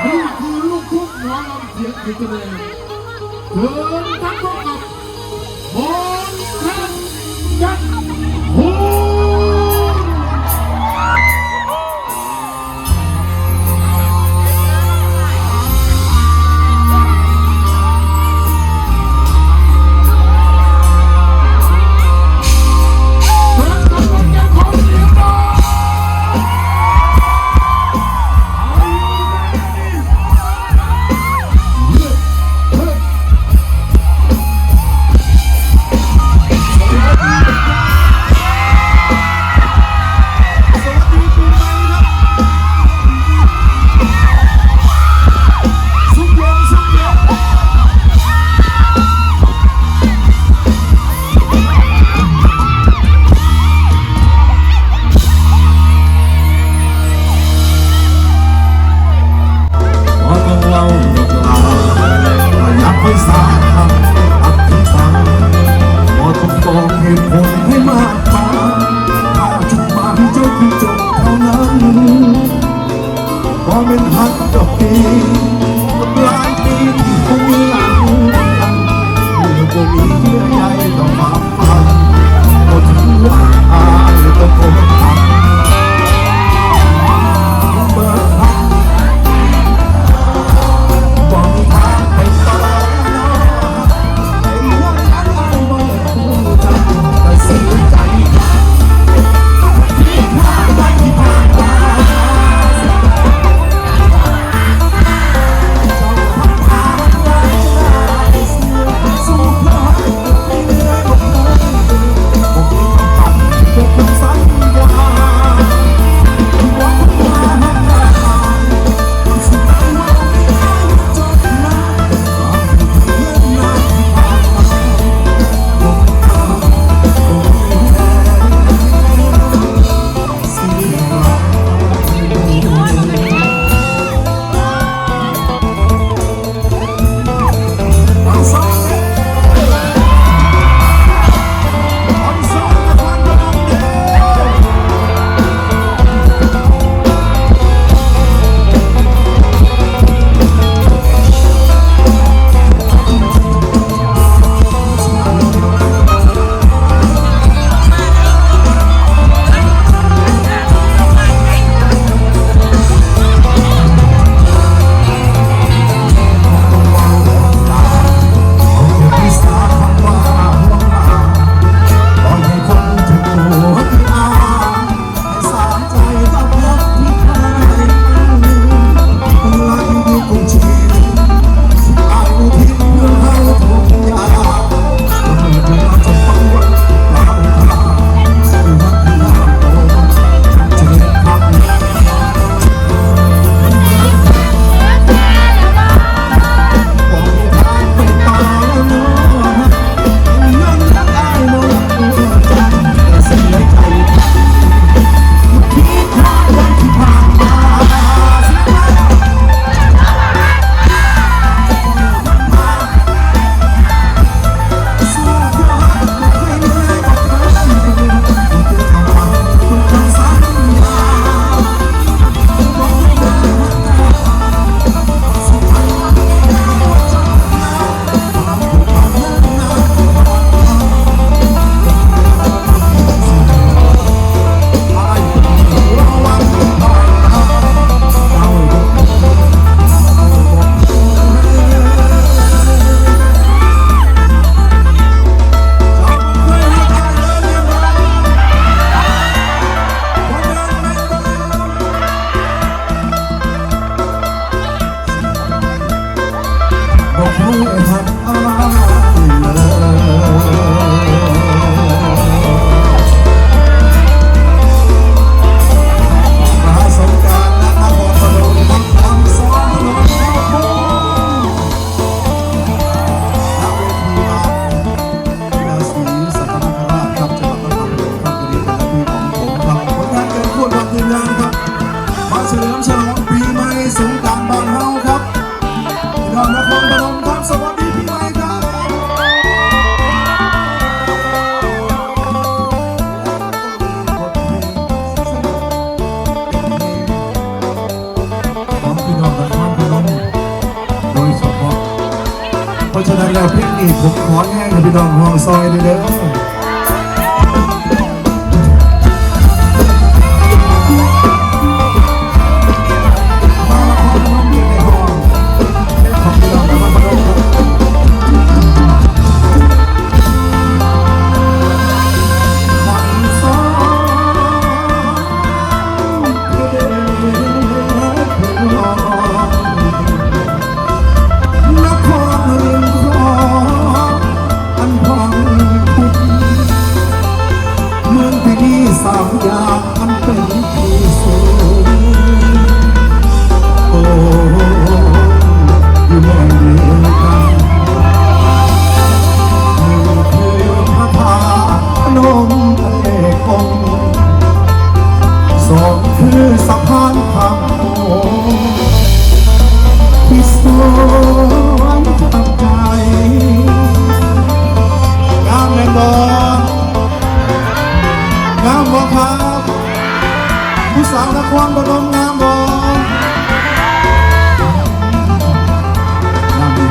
นี่คือลูกทุ่งหมอลำเสียงพิจารณาเชิญทั้งพบกับมนต์รักยักษ์โหเป็นหักดอกปีกับหลายปีที่คงหลังเมื่อบ่มีเยื่อใยต้องมาฟังก็ถือว่าอายต้องโกรธทำเปิดพักบอกทางไปต่อไอ้วันนั้นไอ้บ่ได้พูดกันแต่เสียใจที่ผ่านไปที่ผ่านมาสู้เพราะไม่เหนื่อย เพราะฉะนั้นแล้วเพลงนี้ผมขอแห้งกับพี่น้องห้องซอยเลยเด้อสามอย่างมันเป็นที่สุดโอ้อยู่แห่งเดียวกันหนึ่งคือพระธาตุพนมทะเลคงสองคือสะพานข้ามโขงที่สวยจับใจงามแน่นอนงามบ่ครับผู้สาวนครพนมงามบ่งามดี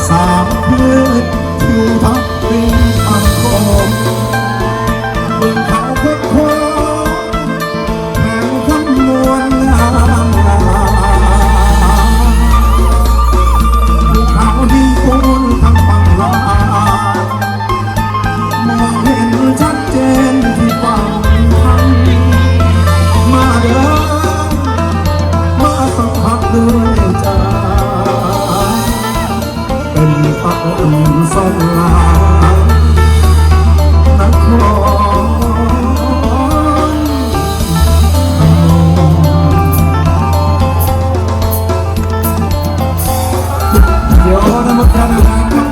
สามพืชทิวทัศน์เป็นทางโค้งเมืองเขาโคตรโค้งแห่งทั้งมวลงามภูเขาดินปูนทั้งฝั่งลามองเห็นชัดเจนที่ฝั่งทันมาเดินมาสัมผัสด้วยใจเป็นพระองค์ทรงลานครเดี๋ยวนะมุขกันนะครับ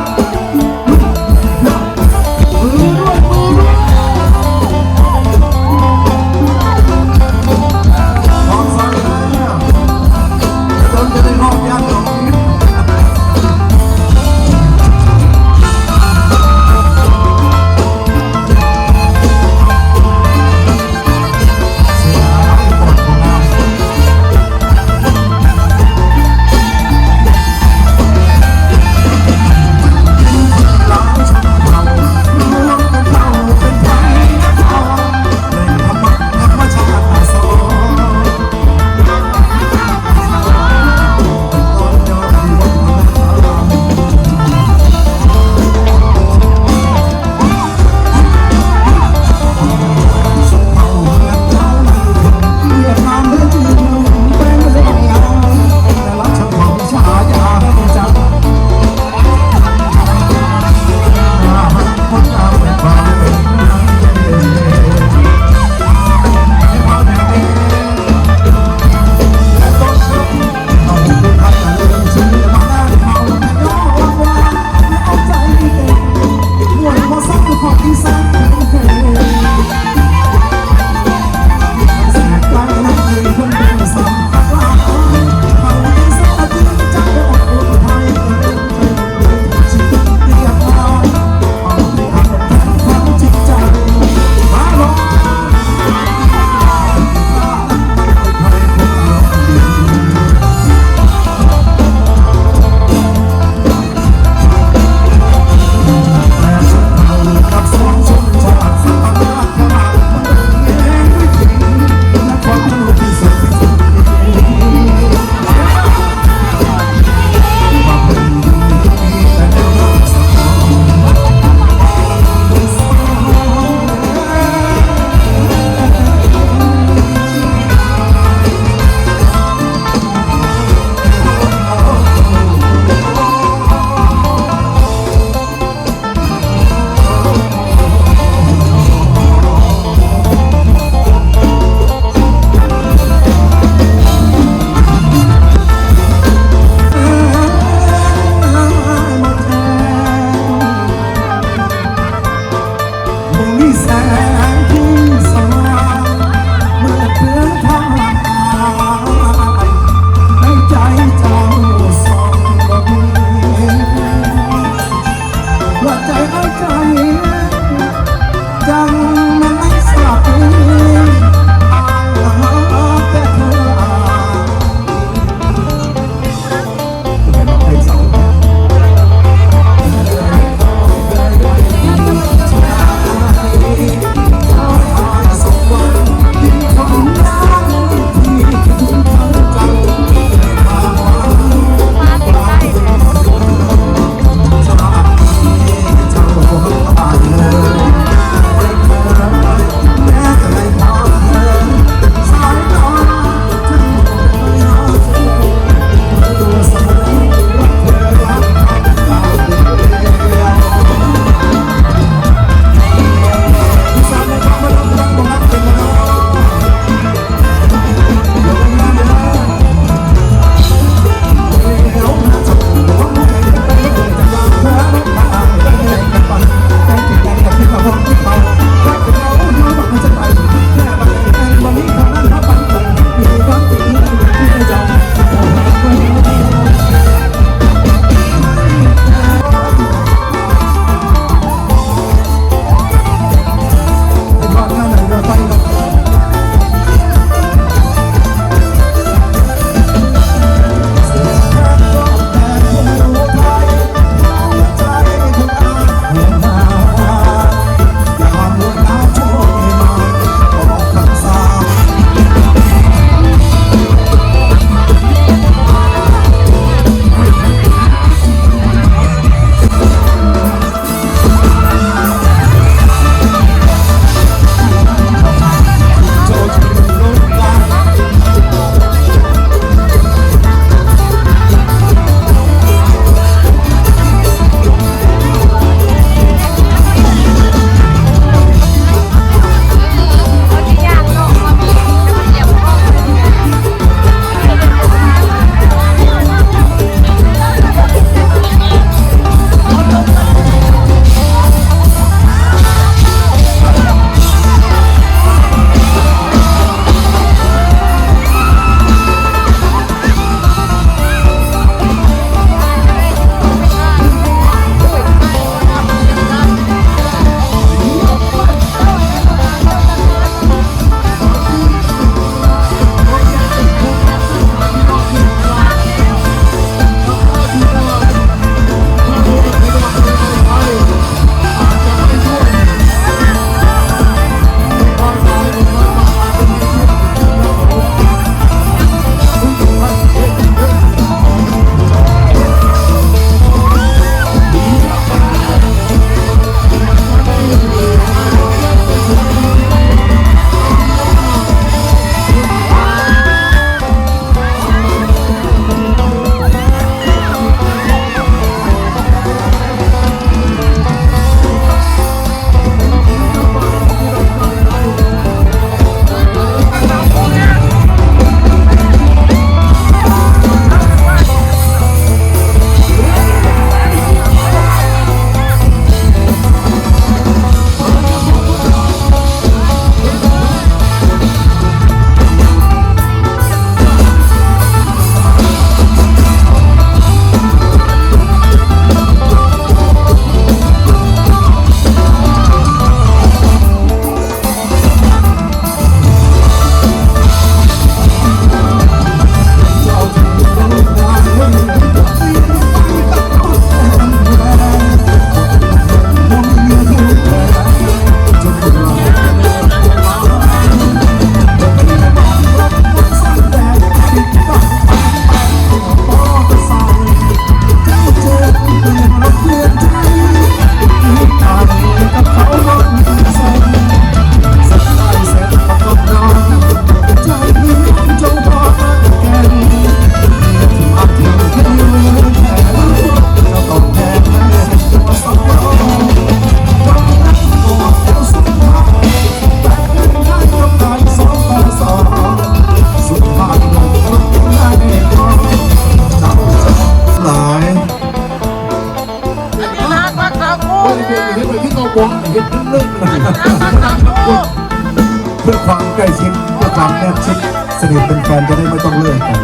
สนิทเป็นแฟนจะได้ไม่ต้องเลิกกัน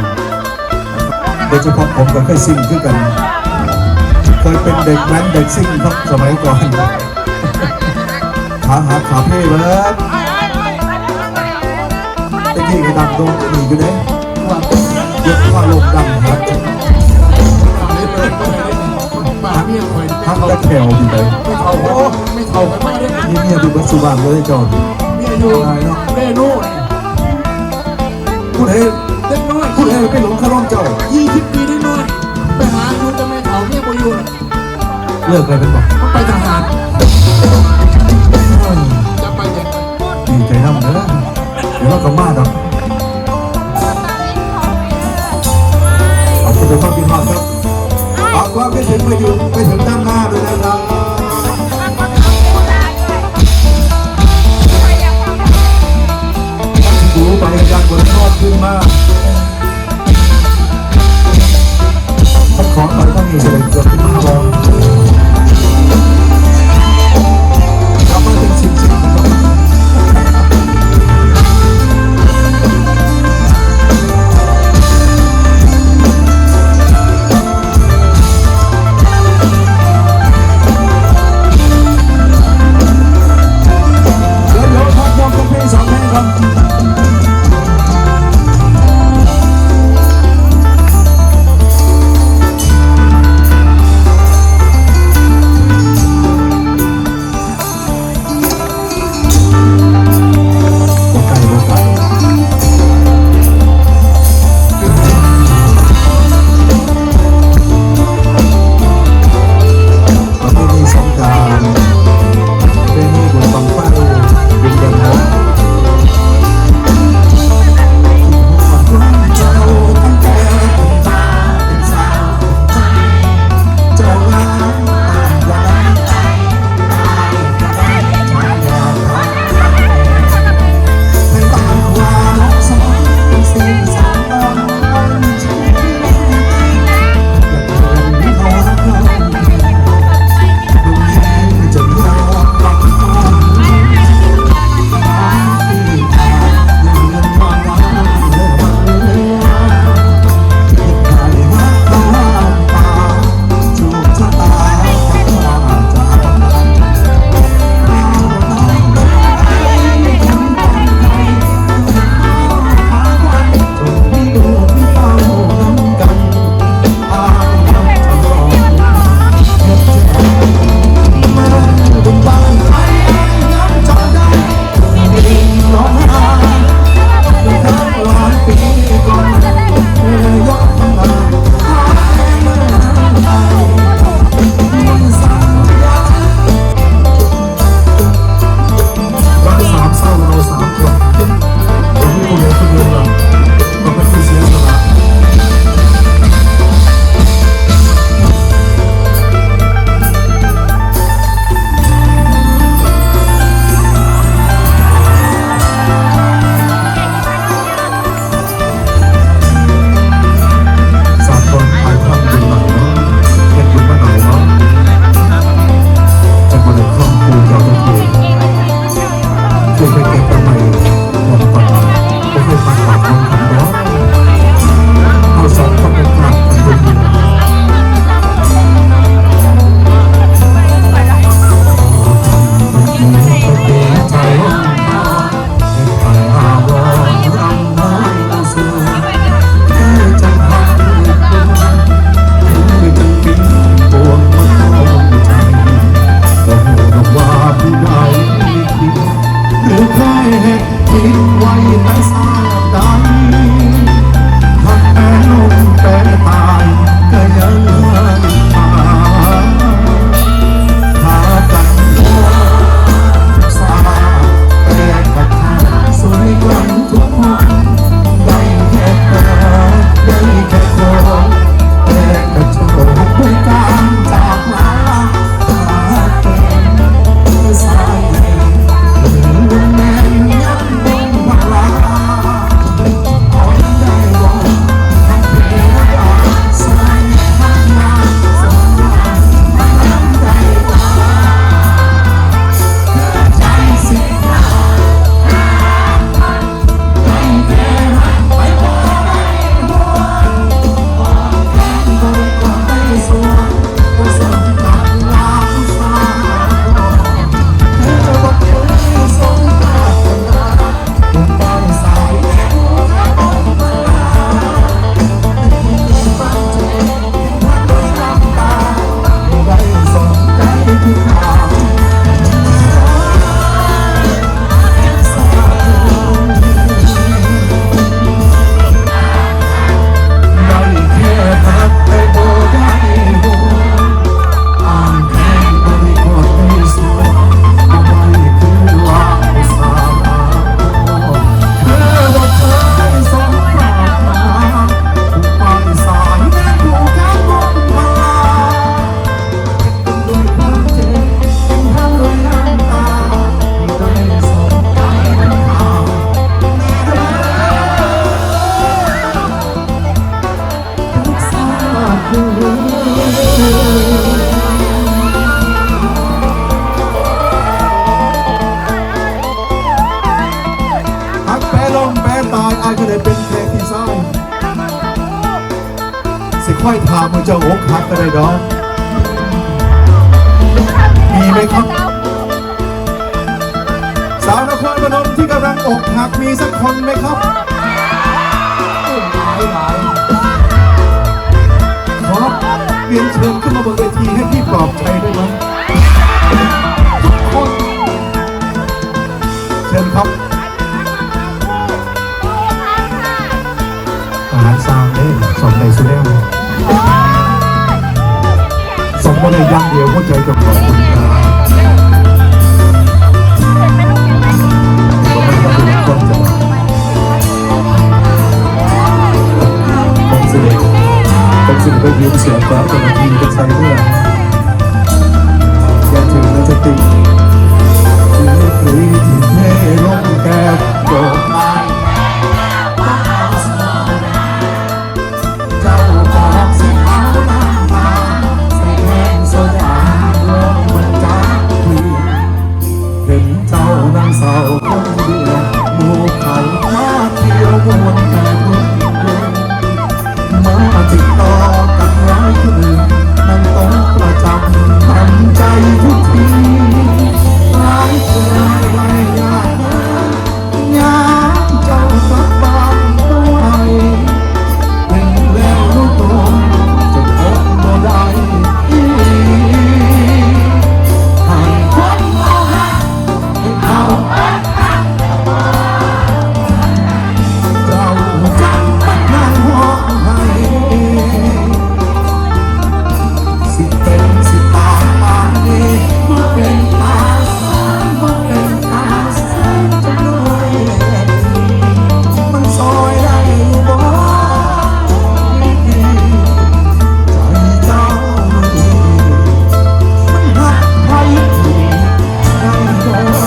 โดยเฉพาะผมกับเคยซิ่งขึ้นกันเคยเป็นเด็กแว้นเด็กซิ่งครับสมัยก่อนขาหาขาเพ่เบิร์ดตะกี้กระดังโดนหนีอยู่เลยว่าเยอะว่าลมดังครับทั้งตะแคงอยู่เลยไม่เท่ากันมากเลย นี่เมียดูบัสุบานเลยจอน เมียอยู่เล่นู่น พูดเอง เล็กน้อย พูดเองไปหลงคาร่องเจ้า 20 ปีได้น้อยไปหาอยู่จะไม่เท่าเมียบ่อยู่ เลิกอะไรเป็นบอก มันไปทหารจะไปยังไง ดีใจน้ำเนอะเดี๋ยวเราก็มาดอกขอบคุณทุกท่านที่มาครับฝากความคิดถึงไปอยู่ไปถึงด้านหน้าด้วยนะครับดูไปยันบนชอบขึ้นมากถ้าขอหน่อยต้องมีเสด็จเกิดขึ้นมาบอกลับมาถึงสิ่ง สิค่อยถามมึงจะอกหักก็ได้ดอกมีไหมครับสาวนครพนมที่กำลังอกหักมีสักคนไหมครับขอเรียนเชิญขึ้นมาบนเวทีให้พี่ปลอบใจได้ไหมทุกคนเชิญครับอาหารซางเนี่ยสอนในสุดแล้วสองคนเลยยังเดียวเข้าใจกับขอบคุณครับผมสิได้ยืมเสียงฟ้าจากทีก็ใช้เมื่ออย่าถึงนาจะติดที่ไม่เคยที่เท่ลงแก้วโดดมาเจ้าบอกสิเอาน้ำตาใส่แห้งโซดาลงมันจากทีเห็นเจ้านางสาวคนเดียวหมู่เขามาเที่ยวมวนกันมาติดต่อกับหลายคนนั่นต้องประจำทำใจทุกทีหลายคนหลายยากยามเจ้ากลับบ้านตัวเห็นแล้วรู้ตัวจะพบบ่ได้ห่างคนเอาหักให้เขาเจ้าจำมันนั่งห้องสิเป็นสิตาปานนี้บ่เป็นตาบ่เป็นตาจะน้อยมันซอยได้บ่ดีใจเจ้ามันหักใครได้บ่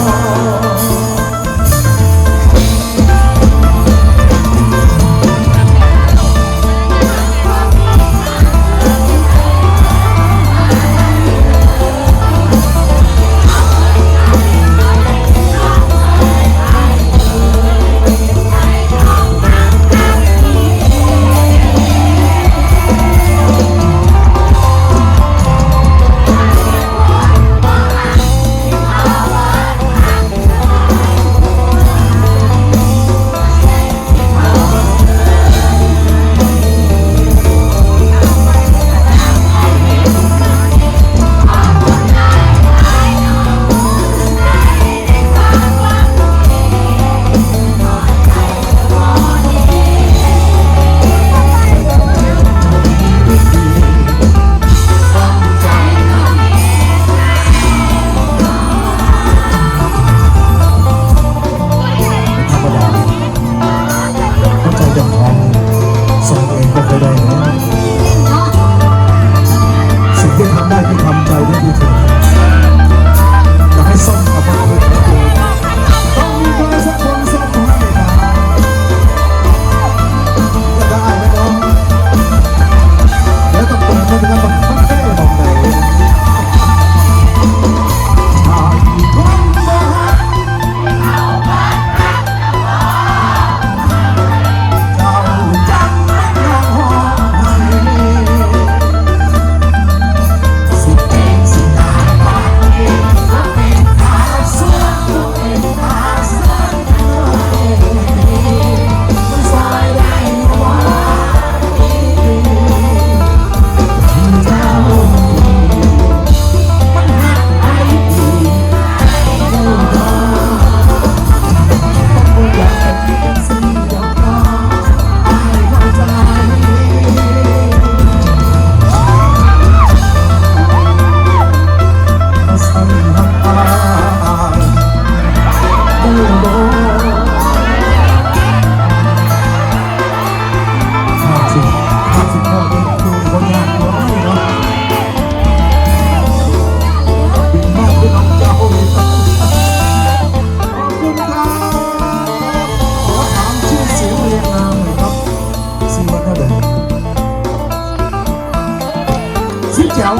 แจ๋ว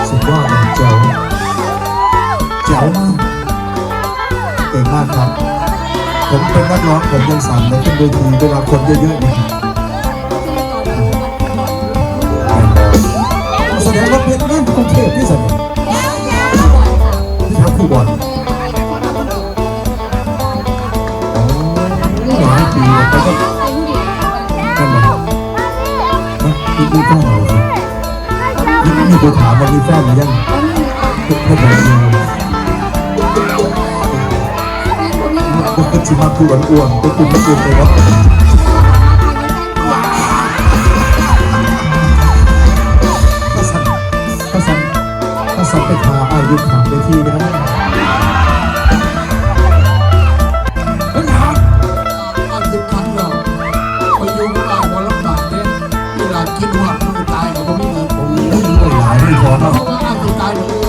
สุดยอดเลยแจ๋วแจ๋วมากเก่งมากครับผมเป็นนักร้องผมยังสั่นเลยขึ้นเวทีเวลาคนเยอะๆเนี่ย มีแฟนเหรอครับมีคนถามว่ามีแฟนหรือยังไม่เคยมีก็จิมาคืออ้วนๆก็คุณไม่อ้วนเลยครับถ้าสันไปทาอายุขังไปทีนะครับอันสิบครั้งเราไปอยู่กับเราวันละบาทเนี่ยเวลากินหัวมันตายกับผมนี่ผม หลายไม่พอครับ เพราะว่าอันสิตายเลย